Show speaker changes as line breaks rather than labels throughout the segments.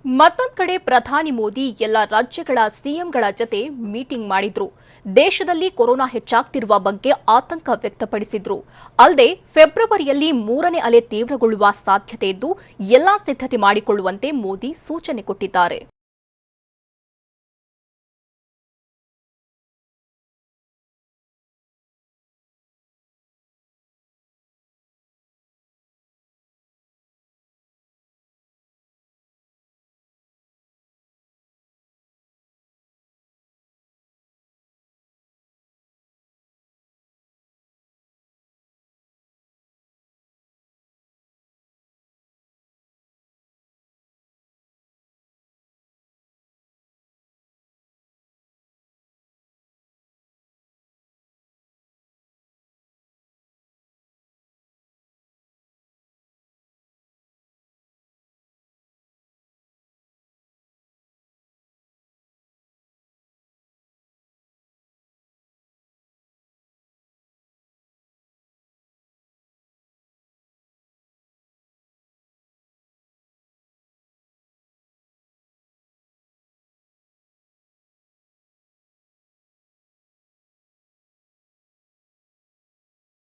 ಮತ್ತೊಂದು ಕಡೆ ಪ್ರಧಾನಿ ಮೋದಿ ಎಲ್ಲ ರಾಜ್ಯಗಳ ಸಿಎಂಗಳ ಜತೆ ಮೀಟಿಂಗ್ ಮಾಡಿದ್ರು. ದೇಶದಲ್ಲಿ ಕೊರೋನಾ ಹೆಚ್ಚಾಗ್ತಿರುವ ಬಗ್ಗೆ ಆತಂಕ ವ್ಯಕ್ತಪಡಿಸಿದ್ರು. ಅಲ್ಲದೆ ಫೆಬ್ರವರಿಯಲ್ಲಿ 3ನೇ ಅಲೆ ತೀವ್ರಗೊಳ್ಳುವ ಸಾಧ್ಯತೆ ಇದ್ದು ಎಲ್ಲಾ ಸಿದ್ಧತೆ ಮಾಡಿಕೊಳ್ಳುವಂತೆ ಮೋದಿ ಸೂಚನೆ ಕೊಟ್ಟಿದ್ದಾರೆ.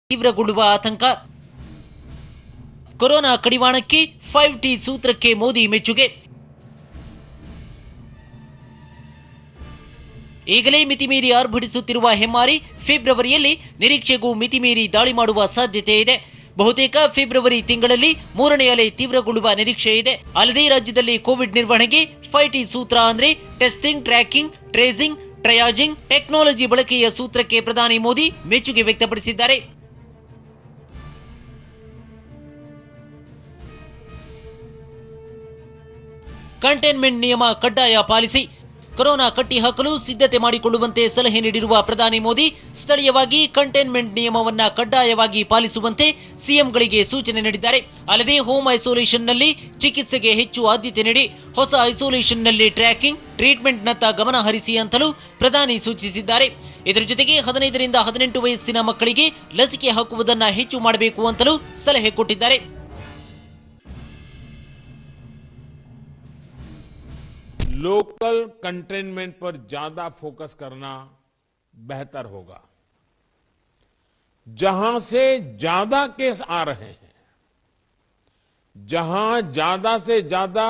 ತೀವ್ರಗೊಳ್ಳುವ ಆತಂಕ. ಕೊರೋನಾ ಕಡಿವಾಣಕ್ಕೆ 5T ಸೂತ್ರಕ್ಕೆ ಮೋದಿ ಮೆಚ್ಚುಗೆ. ಈಗಲೇ ಮಿತಿಮೀರಿ ಆರ್ಭಟಿಸುತ್ತಿರುವ ಹೆಮ್ಮಾರಿ ಫೆಬ್ರವರಿಯಲ್ಲಿ ನಿರೀಕ್ಷೆಗೂ ಮಿತಿಮೀರಿ ದಾಳಿ ಮಾಡುವ ಸಾಧ್ಯತೆ ಇದೆ. ಬಹುತೇಕ ಫೆಬ್ರವರಿ ತಿಂಗಳಲ್ಲಿ 3ನೇ ಅಲೆ ತೀವ್ರಗೊಳ್ಳುವ ನಿರೀಕ್ಷೆ ಇದೆ. ಅಲ್ಲದೆ ರಾಜ್ಯದಲ್ಲಿ ಕೋವಿಡ್ ನಿರ್ವಹಣೆಗೆ 5T ಸೂತ್ರ ಅಂದ್ರೆ testing, tracking, tracing, triaging technology ಬಳಕೆಯ ಸೂತ್ರಕ್ಕೆ ಪ್ರಧಾನಿ ಮೋದಿ ಮೆಚ್ಚುಗೆ ವ್ಯಕ್ತಪಡಿಸಿದ್ದಾರೆ. ಕಂಟೈನ್ಮೆಂಟ್ ನಿಯಮ ಕಡ್ಡಾಯ ಪಾಲಿಸಿ, ಕೊರೋನಾ ಕಟ್ಟಿ ಹಾಕಲು ಸಿದ್ಧತೆ ಮಾಡಿಕೊಳ್ಳುವಂತೆ ಸಲಹೆ ನೀಡಿರುವ ಪ್ರಧಾನಿ ಮೋದಿ ಸ್ಥಳೀಯವಾಗಿ ಕಂಟೈನ್ಮೆಂಟ್ ನಿಯಮವನ್ನು ಕಡ್ಡಾಯವಾಗಿ ಪಾಲಿಸುವಂತೆ ಸಿಎಂಗಳಿಗೆ ಸೂಚನೆ ನೀಡಿದ್ದಾರೆ. ಅಲ್ಲದೆ ಹೋಮ್ ಐಸೋಲೇಷನ್ನಲ್ಲಿ ಚಿಕಿತ್ಸೆಗೆ ಹೆಚ್ಚು ಆದ್ಯತೆ ನೀಡಿ ಹೊಸ ಐಸೋಲೇಷನ್ನಲ್ಲಿ ಟ್ರ್ಯಾಕಿಂಗ್, ಟ್ರೀಟ್ಮೆಂಟ್ನತ್ತ ಗಮನ ಹರಿಸಿ ಅಂತಲೂ ಪ್ರಧಾನಿ ಸೂಚಿಸಿದ್ದಾರೆ. ಇದರ ಜೊತೆಗೆ 15ರಿಂದ 18 ವಯಸ್ಸಿನ ಮಕ್ಕಳಿಗೆ ಲಸಿಕೆ ಹಾಕುವುದನ್ನು ಹೆಚ್ಚು ಮಾಡಬೇಕು ಅಂತಲೂ ಸಲಹೆ ಕೊಟ್ಟಿದ್ದಾರೆ.
लोकल कंटेनमेंट पर ज्यादा फोकस करना बेहतर होगा. जहां से ज्यादा केस आ रहे हैं, जहां ज्यादा से ज्यादा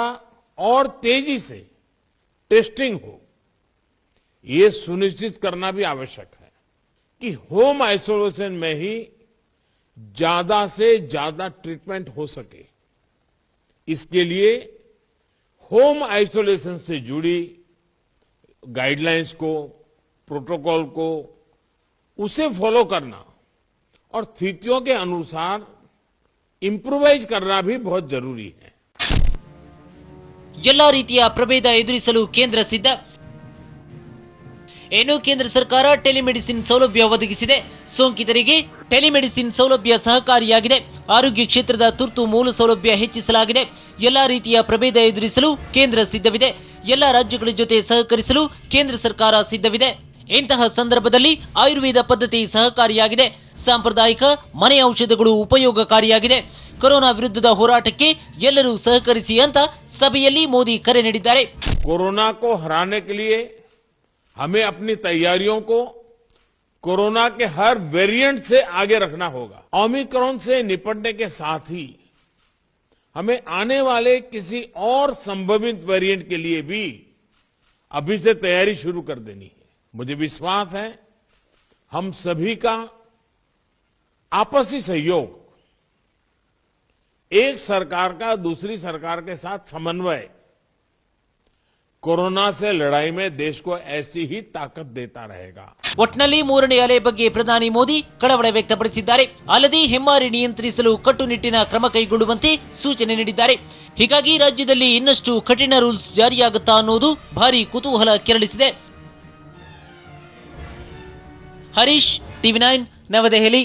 और तेजी से टेस्टिंग हो, ये सुनिश्चित करना भी आवश्यक है कि होम आइसोलेशन में ही ज्यादा से ज्यादा ट्रीटमेंट हो सके. इसके लिए होम आइसोलेशन से जुड़ी गाइडलाइंस को, प्रोटोकॉल को, उसे फॉलो करना और स्थितियों के अनुसार इंप्रूवाइज करना भी बहुत जरूरी है.
ಎಲ್ಲಾ ರೀತಿಯ ಪ್ರಭೇದ ಎದುರಿಸಲು ಕೇಂದ್ರ ಸಿದ್ಧ. ಏನು ಕೇಂದ್ರ ಸರ್ಕಾರ ಟೆಲಿಮೆಡಿಸಿನ್ ಸೌಲಭ್ಯ ಒದಗಿಸಿದೆ. ಸೋಂಕಿತರಿಗೆ ಟೆಲಿಮೆಡಿಸಿನ್ ಸೌಲಭ್ಯ ಸಹಕಾರಿಯಾಗಿದೆ. ಆರೋಗ್ಯ ಕ್ಷೇತ್ರದ ತುರ್ತು ಮೂಲ ಸೌಲಭ್ಯ ಹೆಚ್ಚಿಸಲಾಗಿದೆ. ಎಲ್ಲಾ ರೀತಿಯ ಪ್ರಭೇದ ಎದುರಿಸಲು ಕೇಂದ್ರ ಸಿದ್ಧವಿದೆ. ಎಲ್ಲ ರಾಜ್ಯಗಳ ಜೊತೆ ಸಹಕರಿಸಲು ಕೇಂದ್ರ ಸರ್ಕಾರ ಸಿದ್ಧವಿದೆ. ಇಂತಹ ಸಂದರ್ಭದಲ್ಲಿ ಆಯುರ್ವೇದ ಪದ್ಧತಿ ಸಹಕಾರಿಯಾಗಿದೆ. ಸಾಂಪ್ರದಾಯಿಕ ಮನೆ ಔಷಧಗಳು ಉಪಯೋಗಕಾರಿಯಾಗಿದೆ. ಕೊರೋನಾ ವಿರುದ್ಧದ ಹೋರಾಟಕ್ಕೆ ಎಲ್ಲರೂ ಸಹಕರಿಸಿ ಅಂತ ಸಭೆಯಲ್ಲಿ ಮೋದಿ ಕರೆ ನೀಡಿದ್ದಾರೆ.
कोरोना को हराने के लिए हमें अपनी तैयारियों को कोरोना के हर वेरिएंट से आगे रखना होगा. ओमिक्रॉन से निपटने के साथ ही हमें आने वाले किसी और संभावित वेरिएंट के लिए भी अभी से तैयारी शुरू कर देनी है. मुझे विश्वास है हम सभी का आपसी सहयोग, एक सरकार का दूसरी सरकार के साथ समन्वय कोरोना से लड़ाई में देश को ऐसी ही ताकत देता रहेगा.
ಒಟ್ನಲ್ಲಿ 3ನೇ ಅಲೆ ಬಗ್ಗೆ ಪ್ರಧಾನಿ ಮೋದಿ ಕಳವಳ ವ್ಯಕ್ತಪಡಿಸಿದ್ದಾರೆ. ಅಲ್ಲದೆ ಹೆಮ್ಮಾರಿ ನಿಯಂತ್ರಿಸಲು ಕಟ್ಟುನಿಟ್ಟಿನ ಕ್ರಮ ಕೈಗೊಳ್ಳುವಂತೆ ಸೂಚನೆ ನೀಡಿದ್ದಾರೆ. ಹೀಗಾಗಿ ರಾಜ್ಯದಲ್ಲಿ ಇನ್ನಷ್ಟು ಕಠಿಣ ರೂಲ್ಸ್ ಜಾರಿಯಾಗುತ್ತಾ ಅನ್ನೋದು ಭಾರಿ ಕುತೂಹಲ ಕೆರಳಿಸಿದೆ. ಹರೀಶ್, ಟಿವಿ9 ನವದೆಹಲಿ.